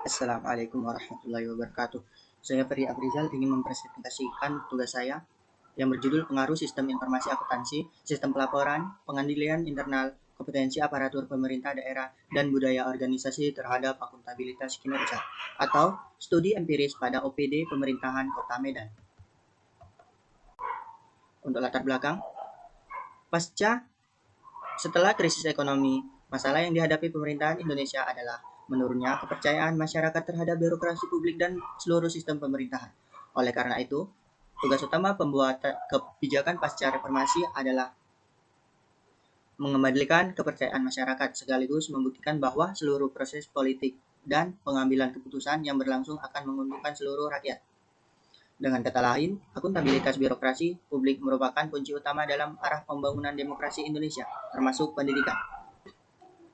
Assalamualaikum warahmatullahi wabarakatuh. Saya Ferry Afrizal ingin mempresentasikan tugas saya yang berjudul Pengaruh Sistem Informasi Akuntansi, Sistem Pelaporan, Pengadilan Internal, Kompetensi Aparatur Pemerintah Daerah, dan Budaya Organisasi terhadap Akuntabilitas Kinerja, atau Studi Empiris pada OPD Pemerintahan Kota Medan. Untuk latar belakang, setelah krisis ekonomi, masalah yang dihadapi pemerintahan Indonesia adalah menurunnya kepercayaan masyarakat terhadap birokrasi publik dan seluruh sistem pemerintahan. Oleh karena itu, tugas utama pembuat kebijakan pasca reformasi adalah mengembalikan kepercayaan masyarakat sekaligus membuktikan bahwa seluruh proses politik dan pengambilan keputusan yang berlangsung akan menguntungkan seluruh rakyat. Dengan kata lain, akuntabilitas birokrasi publik merupakan kunci utama dalam arah pembangunan demokrasi Indonesia, termasuk pendidikan.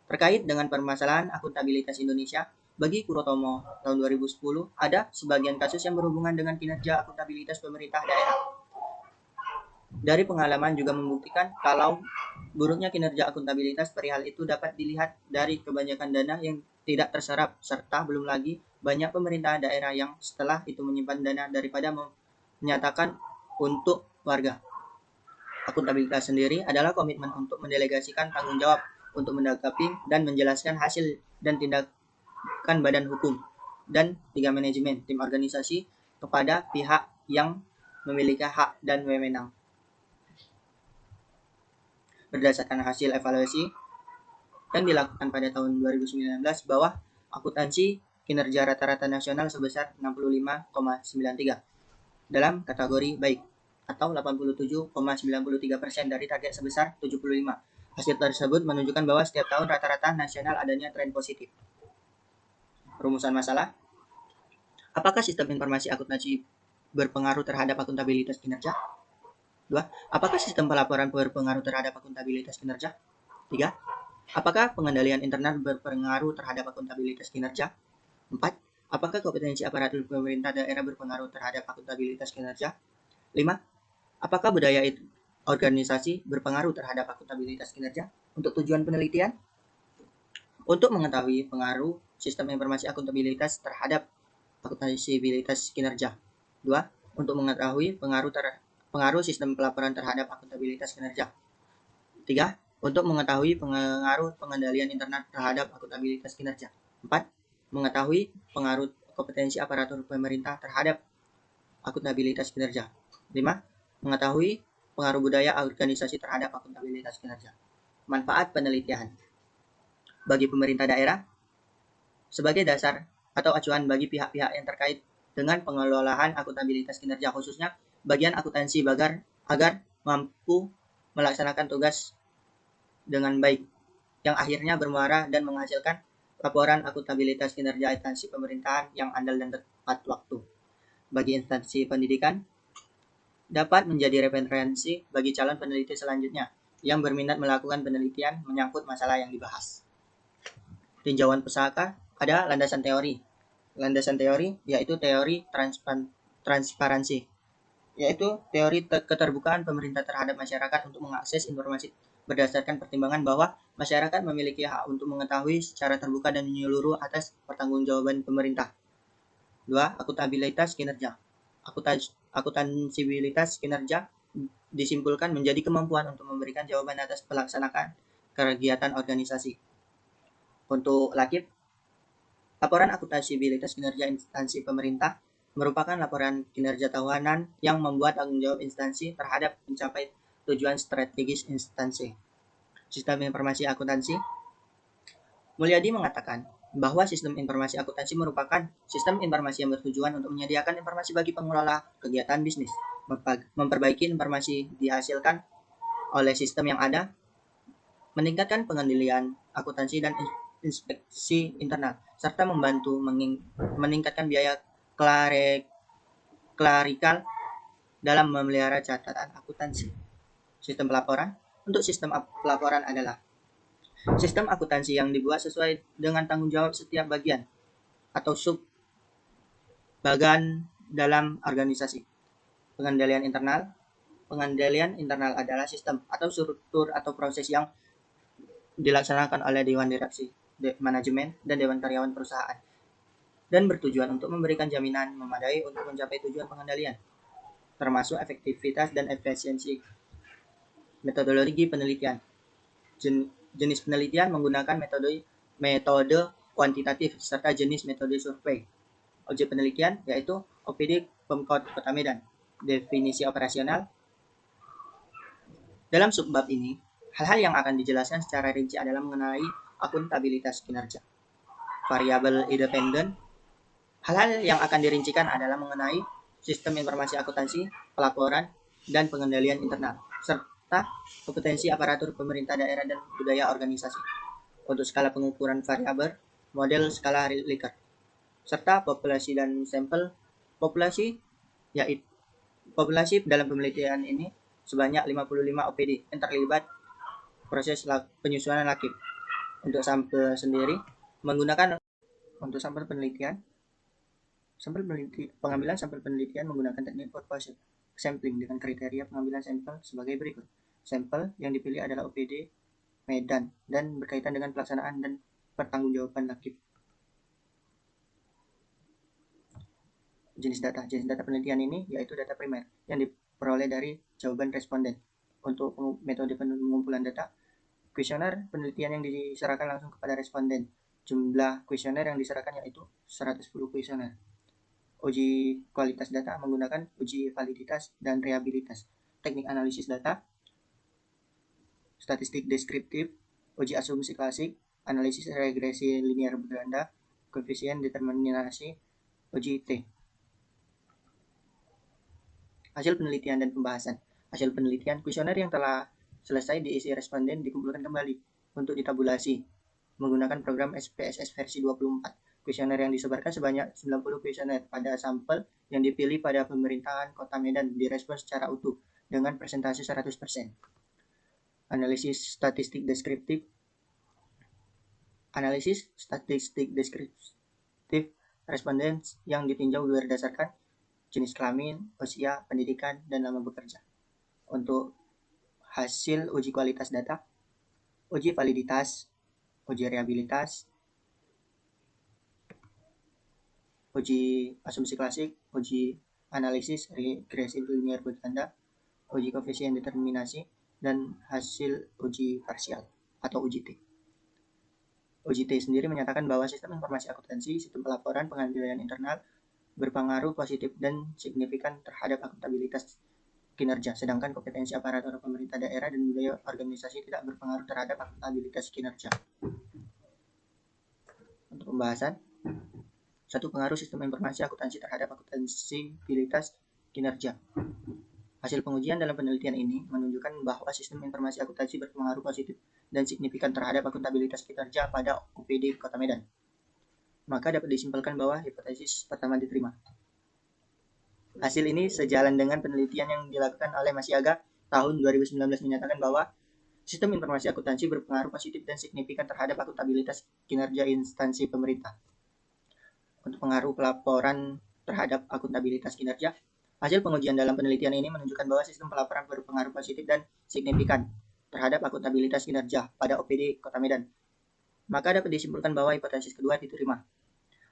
Terkait dengan permasalahan akuntabilitas Indonesia, bagi Kurotomo tahun 2010, ada sebagian kasus yang berhubungan dengan kinerja akuntabilitas pemerintah daerah. Dari pengalaman juga membuktikan kalau buruknya kinerja akuntabilitas perihal itu dapat dilihat dari kebanyakan dana yang tidak terserap, serta belum lagi banyak pemerintah daerah yang setelah itu menyimpan dana daripada menyatakan untuk warga. Akuntabilitas sendiri adalah komitmen untuk mendelegasikan tanggung jawab untuk menanggapi dan menjelaskan hasil dan tindakan badan hukum dan 3 manajemen tim organisasi kepada pihak yang memiliki hak dan wewenang. Berdasarkan hasil evaluasi yang dilakukan pada tahun 2019 bahwa akuntansi kinerja rata-rata nasional sebesar 65,93 dalam kategori baik atau 87,93% dari target sebesar 75. Hasil tersebut menunjukkan bahwa setiap tahun rata-rata nasional adanya tren positif. Rumusan masalah, apakah sistem informasi akuntansi berpengaruh terhadap akuntabilitas kinerja? 2. Apakah sistem pelaporan berpengaruh terhadap akuntabilitas kinerja? 3. Apakah pengendalian internal berpengaruh terhadap akuntabilitas kinerja? 4. Apakah kompetensi aparatur pemerintah daerah berpengaruh terhadap akuntabilitas kinerja? 5. Apakah budaya organisasi berpengaruh terhadap akuntabilitas kinerja? Untuk tujuan penelitian, untuk mengetahui pengaruh sistem informasi akuntabilitas terhadap akuntabilitas kinerja. 2. Untuk mengetahui pengaruh sistem pelaporan terhadap akuntabilitas kinerja. 3. Untuk mengetahui pengaruh pengendalian internal terhadap akuntabilitas kinerja. 4. Mengetahui pengaruh kompetensi aparatur pemerintah terhadap akuntabilitas kinerja. 5. Mengetahui pengaruh budaya organisasi terhadap akuntabilitas kinerja. Manfaat penelitian bagi pemerintah daerah sebagai dasar atau acuan bagi pihak-pihak yang terkait dengan pengelolaan akuntabilitas kinerja, khususnya bagian akuntansi agar mampu melaksanakan tugas dengan baik, yang akhirnya bermuara dan menghasilkan laporan akuntabilitas kinerja instansi pemerintahan yang andal dan tepat waktu. Bagi instansi pendidikan, dapat menjadi referensi bagi calon peneliti selanjutnya yang berminat melakukan penelitian menyangkut masalah yang dibahas. Tinjauan pusaka, ada landasan teori. Landasan teori yaitu teori transparansi, yaitu teori keterbukaan pemerintah terhadap masyarakat untuk mengakses informasi berdasarkan pertimbangan bahwa masyarakat memiliki hak untuk mengetahui secara terbuka dan menyeluruh atas pertanggungjawaban pemerintah. 2. Akuntabilitas kinerja. Akuntansibilitas kinerja disimpulkan menjadi kemampuan untuk memberikan jawaban atas pelaksanaan kegiatan organisasi. Untuk lakip, laporan akuntabilitas kinerja instansi pemerintah merupakan laporan kinerja tahunan yang membuat tanggung jawab instansi terhadap mencapai tujuan strategis instansi. Sistem informasi akuntansi, Mulyadi mengatakan bahwa sistem informasi akuntansi merupakan sistem informasi yang bertujuan untuk menyediakan informasi bagi pengelola kegiatan bisnis, memperbaiki informasi dihasilkan oleh sistem yang ada, meningkatkan pengendalian akuntansi dan inspeksi internal, serta membantu meningkatkan biaya klerikal dalam memelihara catatan akuntansi. Sistem pelaporan, untuk sistem pelaporan adalah sistem akuntansi yang dibuat sesuai dengan tanggung jawab setiap bagian atau sub bagan dalam organisasi. Pengendalian internal adalah sistem atau struktur atau proses yang dilaksanakan oleh Dewan Direksi, Manajemen, dan Dewan Karyawan Perusahaan dan bertujuan untuk memberikan jaminan memadai untuk mencapai tujuan pengendalian, termasuk efektivitas dan efisiensi. Metodologi penelitian. Jenis penelitian menggunakan metode kuantitatif serta jenis metode survei. Objek penelitian yaitu OPD Pemkot Kota Medan. Definisi operasional. Dalam subbab ini, hal-hal yang akan dijelaskan secara rinci adalah mengenai akuntabilitas kinerja. Variabel independen. Hal-hal yang akan dirincikan adalah mengenai sistem informasi akuntansi, pelaporan, dan pengendalian internal, serta kompetensi aparatur pemerintah daerah dan budaya organisasi. Untuk skala pengukuran variabel, model skala Likert, serta populasi dan sampel. Populasi yaitu populasi dalam penelitian ini sebanyak 55 OPD yang terlibat proses penyusunan lakip. Untuk sampel sendiri menggunakan untuk pengambilan sampel penelitian menggunakan teknik proportion sampling dengan kriteria pengambilan sampel sebagai berikut. Sampel yang dipilih adalah OPD Medan dan berkaitan dengan pelaksanaan dan pertanggungjawaban lakip. Jenis data penelitian ini yaitu data primer yang diperoleh dari jawaban responden. Untuk metode pengumpulan data, kuesioner penelitian yang diserahkan langsung kepada responden. Jumlah kuesioner yang diserahkan yaitu 110 kuesioner. Uji kualitas data menggunakan uji validitas dan reliabilitas. Teknik analisis data, statistik deskriptif, uji asumsi klasik, analisis regresi linear berganda, koefisien determinasi, uji T. Hasil penelitian dan pembahasan. Hasil penelitian, kuesioner yang telah selesai diisi responden dikumpulkan kembali untuk ditabulasi menggunakan program SPSS versi 24. Kuesioner yang disebarkan sebanyak 90 kuesioner pada sampel yang dipilih pada pemerintahan Kota Medan direspon secara utuh dengan persentase 100%. Analisis statistik deskriptif. Analisis statistik deskriptif responden yang ditinjau berdasarkan jenis kelamin, usia, pendidikan, dan lama bekerja. Untuk hasil uji kualitas data, uji validitas, uji reliabilitas, uji asumsi klasik, uji analisis regresi linear berganda, uji koefisien determinasi, dan hasil uji parsial atau uji T. Uji T sendiri menyatakan bahwa sistem informasi akuntansi, sistem pelaporan, pengendalian internal berpengaruh positif dan signifikan terhadap akuntabilitas kinerja, sedangkan kompetensi aparatur pemerintah daerah dan budaya organisasi tidak berpengaruh terhadap akuntabilitas kinerja. Untuk pembahasan, satu, pengaruh sistem informasi akuntansi terhadap akuntabilitas kinerja. Hasil pengujian dalam penelitian ini menunjukkan bahwa sistem informasi akuntansi berpengaruh positif dan signifikan terhadap akuntabilitas kinerja pada OPD Kota Medan. Maka dapat disimpulkan bahwa hipotesis pertama diterima. Hasil ini sejalan dengan penelitian yang dilakukan oleh Masyaga tahun 2019 menyatakan bahwa sistem informasi akuntansi berpengaruh positif dan signifikan terhadap akuntabilitas kinerja instansi pemerintah. Untuk pengaruh pelaporan terhadap akuntabilitas kinerja, hasil pengujian dalam penelitian ini menunjukkan bahwa sistem pelaporan berpengaruh positif dan signifikan terhadap akuntabilitas kinerja pada OPD Kota Medan. Maka dapat disimpulkan bahwa hipotesis kedua diterima.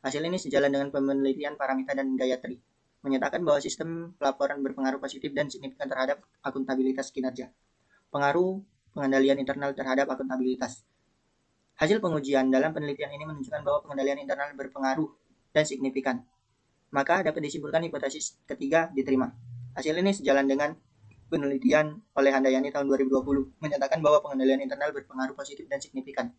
Hasil ini sejalan dengan penelitian Paramita dan Gayatri, menyatakan bahwa sistem pelaporan berpengaruh positif dan signifikan terhadap akuntabilitas kinerja. Pengaruh pengendalian internal terhadap akuntabilitas. Hasil pengujian dalam penelitian ini menunjukkan bahwa pengendalian internal berpengaruh dan signifikan. Maka dapat disimpulkan hipotesis ketiga diterima. Hasil ini sejalan dengan penelitian oleh Handayani tahun 2020 menyatakan bahwa pengendalian internal berpengaruh positif dan signifikan.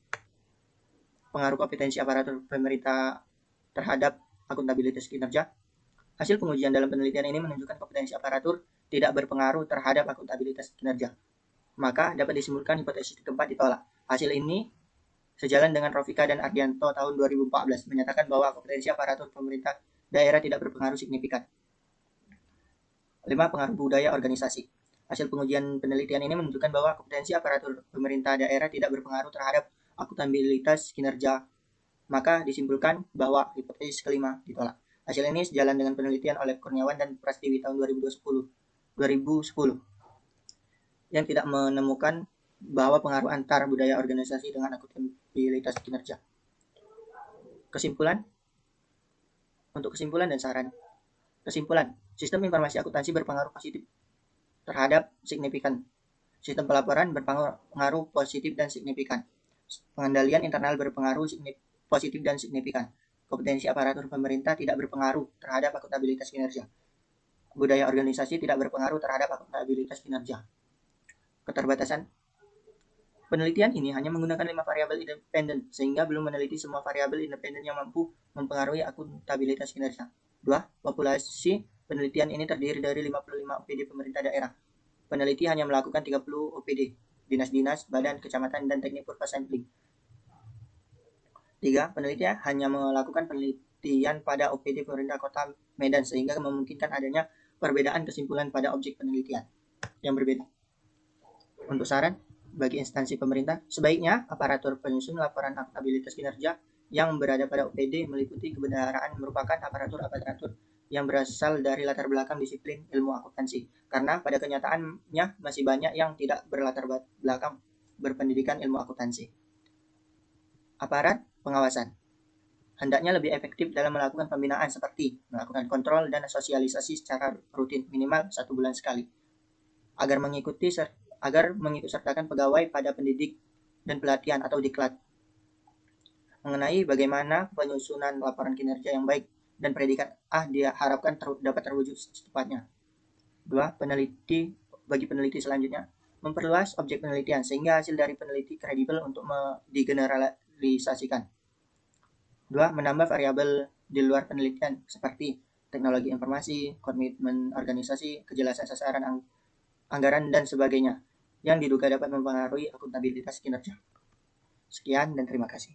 Pengaruh kompetensi aparatur pemerintah terhadap akuntabilitas kinerja. Hasil pengujian dalam penelitian ini menunjukkan kompetensi aparatur tidak berpengaruh terhadap akuntabilitas kinerja. Maka dapat disimpulkan hipotesis keempat ditolak. Hasil ini sejalan dengan Rofika dan Ardianto tahun 2014 menyatakan bahwa kompetensi aparatur pemerintah daerah tidak berpengaruh signifikan. 5. Pengaruh budaya organisasi. Hasil pengujian penelitian ini menunjukkan bahwa kompetensi aparatur pemerintah daerah tidak berpengaruh terhadap akuntabilitas kinerja. Maka disimpulkan bahwa hipotesis kelima ditolak. Hasil ini sejalan dengan penelitian oleh Kurniawan dan Prastiwi tahun 2010 yang tidak menemukan bahwa pengaruh antar budaya organisasi dengan akuntabilitas kinerja. Kesimpulan, Untuk kesimpulan dan saran. Kesimpulan, sistem informasi akuntansi berpengaruh positif terhadap signifikan. Sistem pelaporan berpengaruh positif dan signifikan. Pengendalian internal berpengaruh positif dan signifikan. Kompetensi aparatur pemerintah tidak berpengaruh terhadap akuntabilitas kinerja. Budaya organisasi tidak berpengaruh terhadap akuntabilitas kinerja. Keterbatasan. Penelitian ini hanya menggunakan 5 variabel independen, sehingga belum meneliti semua variabel independen yang mampu mempengaruhi akuntabilitas kinerja. 2. Populasi penelitian ini terdiri dari 55 OPD pemerintah daerah. Peneliti hanya melakukan 30 OPD, dinas-dinas, badan, kecamatan, dan teknik purpose sampling. 3. Peneliti hanya melakukan penelitian pada OPD pemerintah kota Medan, sehingga memungkinkan adanya perbedaan kesimpulan pada objek penelitian yang berbeda. Untuk saran, bagi instansi pemerintah, sebaiknya aparatur penyusun laporan akuntabilitas kinerja yang berada pada OPD meliputi kebenaran merupakan aparatur yang berasal dari latar belakang disiplin ilmu akuntansi, karena pada kenyataannya masih banyak yang tidak berlatar belakang berpendidikan ilmu akuntansi. Aparat pengawasan hendaknya lebih efektif dalam melakukan pembinaan seperti melakukan kontrol dan sosialisasi secara rutin minimal 1 bulan sekali, agar mengikut sertakan pegawai pada pendidik dan pelatihan atau diklat mengenai bagaimana penyusunan laporan kinerja yang baik dan predikat A diharapkan dapat terwujud secepatnya. 2. Bagi peneliti selanjutnya, memperluas objek penelitian sehingga hasil dari peneliti kredibel untuk digeneralisasikan. 2. Menambah variabel di luar penelitian seperti teknologi informasi, komitmen organisasi, kejelasan sasaran anggaran, dan sebagainya, yang diduga dapat mempengaruhi akuntabilitas kinerja. Sekian dan terima kasih.